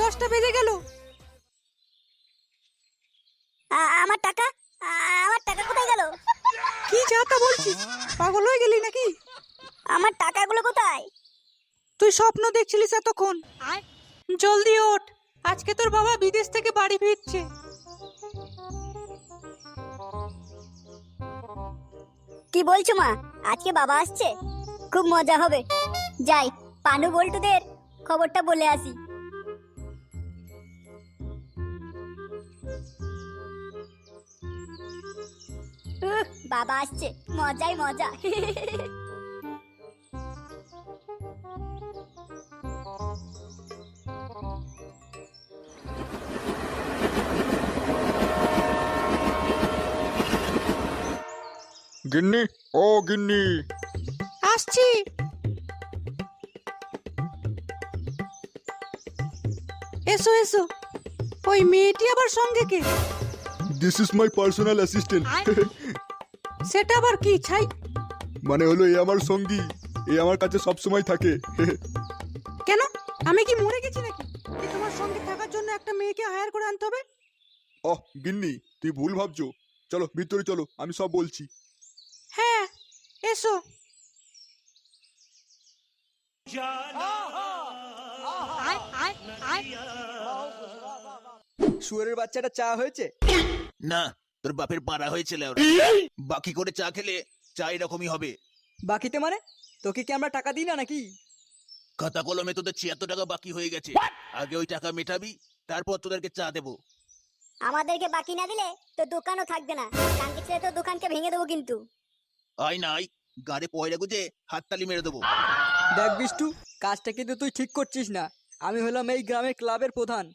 10টা বেজে গেল। আমার টাকা কোথায় গেল? কি যাতা বলছিস? পাগল হয়ে গেলি নাকি? আমার টাকাগুলো কোথায়? তুই স্বপ্ন দেখছিলিস এতক্ষণ। জলদি ওঠ, আজকে তোর বাবা বিদেশ থেকে বাড়ি ফিরছে। কি বলছো মা? আজকে বাবা আসছে? খুব মজা হবে। যাই, পানু বল্টুদের খবরটা বলে আসি। বাবা আসছে, মজাই মজা। গিন্নি, ও গিন্নি। আসছি। এসো এসো। ওই মেয়েটি আবার সঙ্গে কে? This is my personal assistant. সেটা আবার কি ছাই? মানে হলো এ আমার সঙ্গী, এ আমার কাছে সব সময় থাকে। কেন, আমি কি মরে গেছি নাকি যে তোমার সঙ্গে থাকার জন্য একটা মেয়েকে হায়ার করে আনতে হবে? ওহ গিন্নি, তুই ভুল ভাবছো। চলো ভিতরে চলো, আমি সব বলছি। হ্যাঁ, এসো। শুয়োরের বাচ্চাটা চা হয়েছে? না, তোর বাপের পাড়া হয়েছিল ওরা। বাকি করে চা খেলে চা এরকমই হবে। বাকিতে মানে? তোকে কি আমরা টাকা দিই না নাকি? খাতা কলমে তোদের 76 টাকা বাকি হয়ে গেছে। আগে ওই টাকা মেটাবি, তারপর তোদেরকে চা দেবো। আমাদেরকে বাকি না দিলে তো দোকানও থাকবে না। কানকে ছেড়ে তো দোকানকে ভেঙে দেবো কিন্তু। আয় নাই, গাড়ি পয়রা গুজে হাততালি মেরে দেবো। দেখ বিষ্টু, কাজটা কিন্তু তুই ঠিক করছিস না। আমি হলাম এই গ্রামের ক্লাবের প্রধান।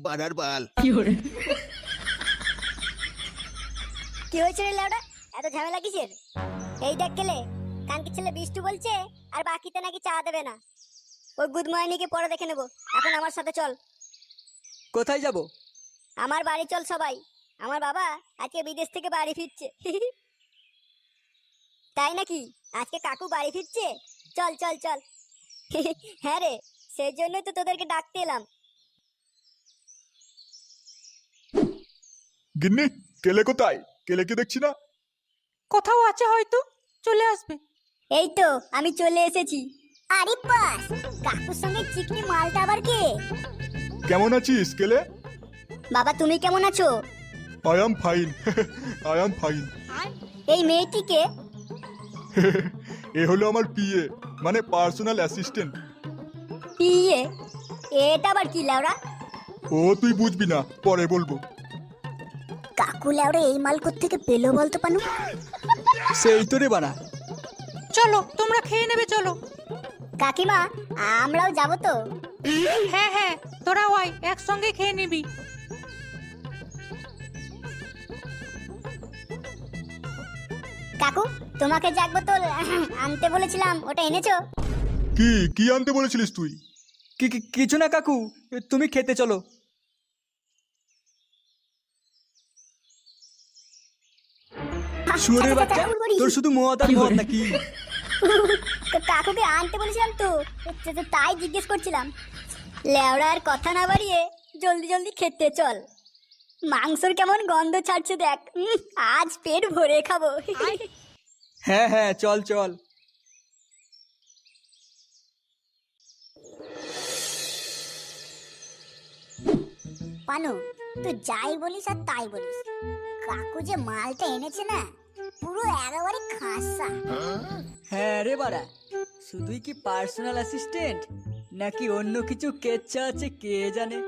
বাড়ার বাল। কি হয়েছে রে লেওড়া? এত ঝামেলা কিসের? এই দেখ কেলে, কানকে ছেলে বিষ্টু বলছে আর বাকিতে নাকি চা দেবে না। ওই গুড মর্নিংকে পরে দেখে নেবো। এখন আমার সাথে চল। কোথায় যাব? আমার বাড়ি চল সবাই। আমার বাবা আজকে বিদেশ থেকে বাড়ি ফিরছে। তাই নাকি? আজকে কাকু বাড়ি ফিরছে? চল চল চল। হ্যাঁ রে, সেই জন্যই তো তোদেরকে ডাকতে এলাম। গিন্নি, কেলে কোথায়? কেলেকে দেখছি না। কোথাও আছে হয়তো, চলে আসবে। এই তো আমি চলে এসেছি। আরে বাস, কাকুর সঙ্গে চিকনি মালটা আবার কে? কেমন আছিস কেলে? বাবা তুমি কেমন আছো? I am fine. I am fine. এই মেয়েটিকে? এ হলো আমার পিএ, মানে পার্সোনাল অ্যাসিস্ট্যান্ট। পিয়ে? এটা আবার কি লেওড়া? ও তুই বুঝবি না, পরে বলবো। কাকু লেওড়া এই মাল কোত্থেকে পেলো বলতো পানু? সেই তো রে বাড়া। চলো, তোমরা খেয়ে নেবে, চলো। কাকিমা, আমরাও যাবো তো? হ্যাঁ হ্যাঁ, তোরাও আয়, একসঙ্গে খেয়ে নিবি। কাকু, তোমাকে যে এক বোতল আনতে বলেছিলাম, ওটা এনেছো? কি কি আনতে বলেছিলিস তুই? কিছু না কাকু, তুমি খেতে চলো। শুয়োরের বাচ্চা, তোর শুধু মদ আর মদ নাকি? কাকুকে আনতে বলেছিলাম তো, তাই জিজ্ঞেস করছিলাম। লেওড়া আর কথা না বাড়িয়ে জলদি জলদি খেতে চল। মাংসর কেমন গন্ধ ছাড়ছে দেখ। আজ পেট ভরে খাবো। হ্যাঁ হ্যাঁ, চল চল। পানু, তুই যাই বলিস আর তাই বলিস, কাকু যে মালটা এনেছে না, পুরো একেবারে খাসা। হ্যাঁ রে বাড়া, শুধুই কি পার্সোনাল অ্যাসিস্ট্যান্ট নাকি অন্য কিছু কেচ্ছা আছে কে জানে।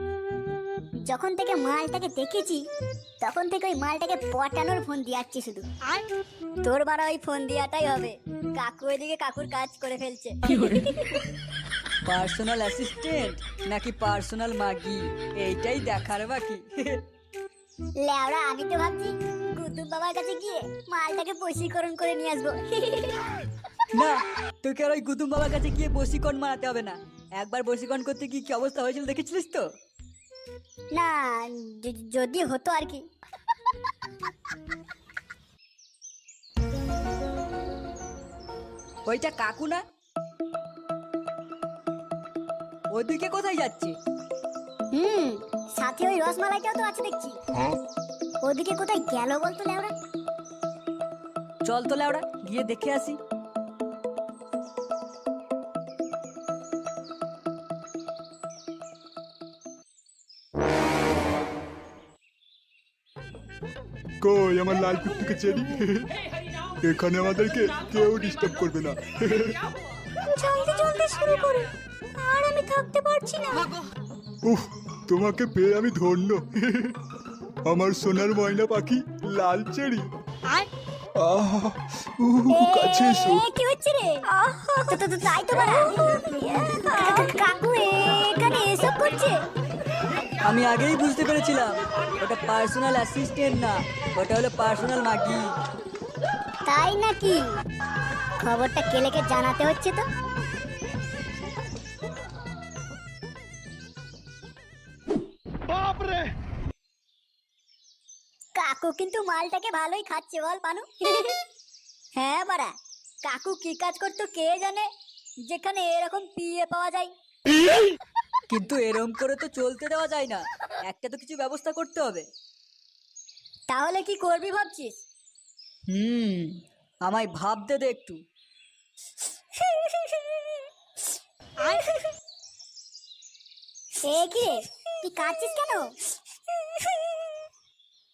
যখন থেকে মালটাকে দেখেছি তখন থেকে ওই মালটাকে পটানোর ফোন দিয়াচ্ছি শুধু। তোর বাড়া ওই ফোন দিয়াটাই হবে। কাকু এদিকে কাকুর কাজ করে ফেলছে। পার্সোনাল অ্যাসিস্ট্যান্ট নাকি পার্সোনাল মাগি, এইটাই দেখার বাকি। লেওড়া, আমি তো ভাবছি কুতুব বাবার কাছে গিয়ে মালটাকে বশীকরণ করে নিয়ে আসবো। না, তোকে আর ওই গুতুম বাবার কাছে গিয়ে বশীকরণ মারাতে হবে না। একবার বশীকরণ করতে গিয়ে কি অবস্থা হয়েছিল দেখেছিলিস তো? না, যদি হতো আর কি। ওইটা কাকু না? ওদিকে কোথায় যাচ্ছে? সাথে ওই রসমালাইটাও তো আছে দেখছি। ওদিকে কোথায় গেল বলতো লেওরা? চল তো লেওড়া গিয়ে দেখে আসি। কই আমার লাল টুকটুকে চেরি? এখানে আমাদেরকে কেউ ডিস্টার্ব করবে না। জলদি জলদি শুরু করো, আর আমি থাকতে পারছি না। উফ, তোমাকে পেয়ে আমি ধন্য। আমার সোনার ময়না পাখি লাল চেরি। আহ, কাছে এসো। কি হচ্ছে রে? তাই তো বাড়া। কাকু এখানে এসব করছে? আমি আগেই বুঝতে পেরেছিলাম ওটা পার্সোনাল অ্যাসিস্ট্যান্ট না, ওটা হলো পার্সোনাল মাগি। তাই নাকি? খবরটা কেলেকে জানাতে হচ্ছে তো। কাকু কিন্তু মালটাকে ভালোই খাচ্ছে বল পানু। হ্যাঁ বাড়া, কাকু কি কাজ করতো কে জানে, যেখানে এরকম পিএ পাওয়া যায়। কিন্তু এরম করে তো চলতে দেওয়া যায় না, একটা তো কিছু ব্যবস্থা করতে হবে। তাহলে কি করবি ভাবছিস? আমায় ভাবতে দে একটু। এ কি রে, তুই কাঁদছিস কেন?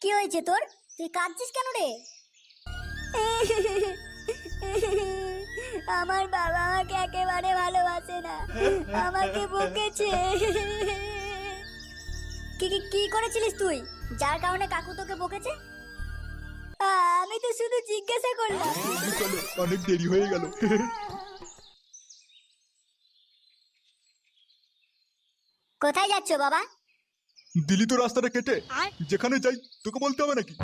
কি হয়েছে তোর? তুই কাঁদছিস কেন রে? আমার বাবা আমাকে একেবারে ভালোবাসে না, আমাকে বকেছে। কি কি কি করেছিলিস তুই যার কারণে কাকু তোকে বকেছে? আমি তো শুধু জিজ্ঞাসা করলাম। চলো, অনেক দেরি হয়ে গেল। কোথায় যাচ্ছ বাবা? দিলি তো রাস্তাটা কেটে, যেখানে যাই তোকে বলতে হবে নাকি?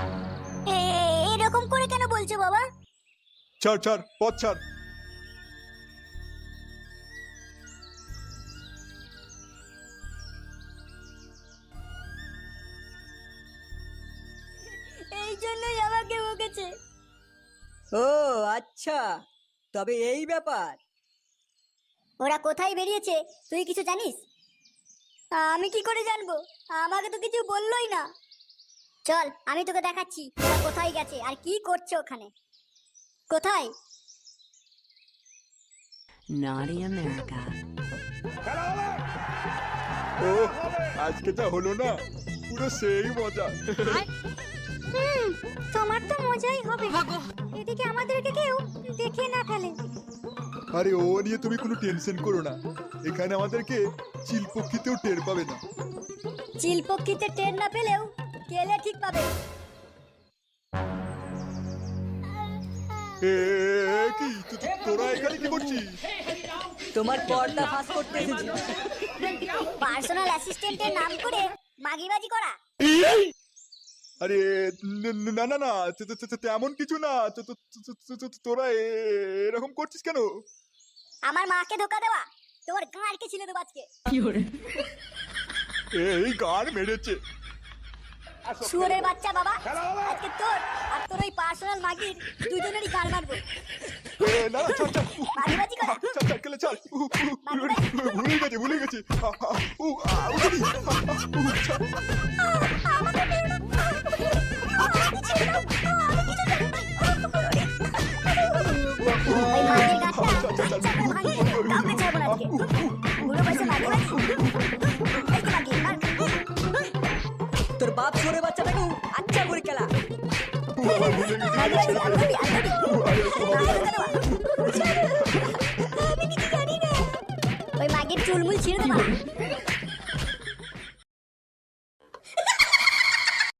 এরকম করে কেন বলছো বাবা? ছাড় ছাড়, পথ ছাড়। এই জন্যই আমাকে বকেছে। ও আচ্ছা, তবে এই ব্যাপার। ওরা কোথায় বেরিয়েছে তুই কিছু জানিস? আমি কি করে জানবো? আমাকে তো কিছু বললোই না। চল আমি তোকে দেখাচ্ছি ওরা কোথায় গেছে আর কি করছে ওখানে। কোথায়? Naughty America. ও, আজকে যা হলো না, পুরো সেই মজা। তোমার তো মজাই হবে, এদিকে আমাদেরকে কেউ দেখে না ফেলে। আরে ও নিয়ে তুমি কোনো টেনশন করো না, এখানে আমাদেরকে চিলপক্ষিতেও টের পাবে না। চিলপক্ষিতে টের না পেলেও কেলে ঠিক পাবে। এ কি তোরা এখানে কি করছিস? তোমার পর্দা ফাঁস করতে এসেছি। পার্সোনাল অ্যাসিস্ট্যান্টের নাম করে মাগিবাজি করা? আরে না না না, তেমন কিছু না। তোরা এরকম করছিস কেন? আমার মাকে ধোকা দেওয়া, তোমার গাঁড়কে ছিলে দেবো আজকে। এই গার মেরেছে। শুয়োরের বাচ্চা বাবা, আজকে তোর আর তোর ওই পার্সোনাল মাগির দুজনেরই গাল মারবো। না না, ছাড় ছাড়। মাগিবাজি করা? ছাড় ছাড়, কেলে ছাড়। ভুলে গেছে, ভুলে গেছে। ওই মাগির গাঁটটা চাপড়ে ভাঙিয়ে কাউকে ছাড়বো না আজকে। বুড়ো বয়সে মাগিবাজি? এই কি মাগি? মার। তোর বাপ সরে বাচ্চাটাকেও আচ্ছা করে খেলা। মাগিবাজি, আর করবি, আর করবি? মাকে ধোকা দেওয়া? আমি কিছু জানি না। ওই মাগির চুলমুল ছিঁড়ে দেবা।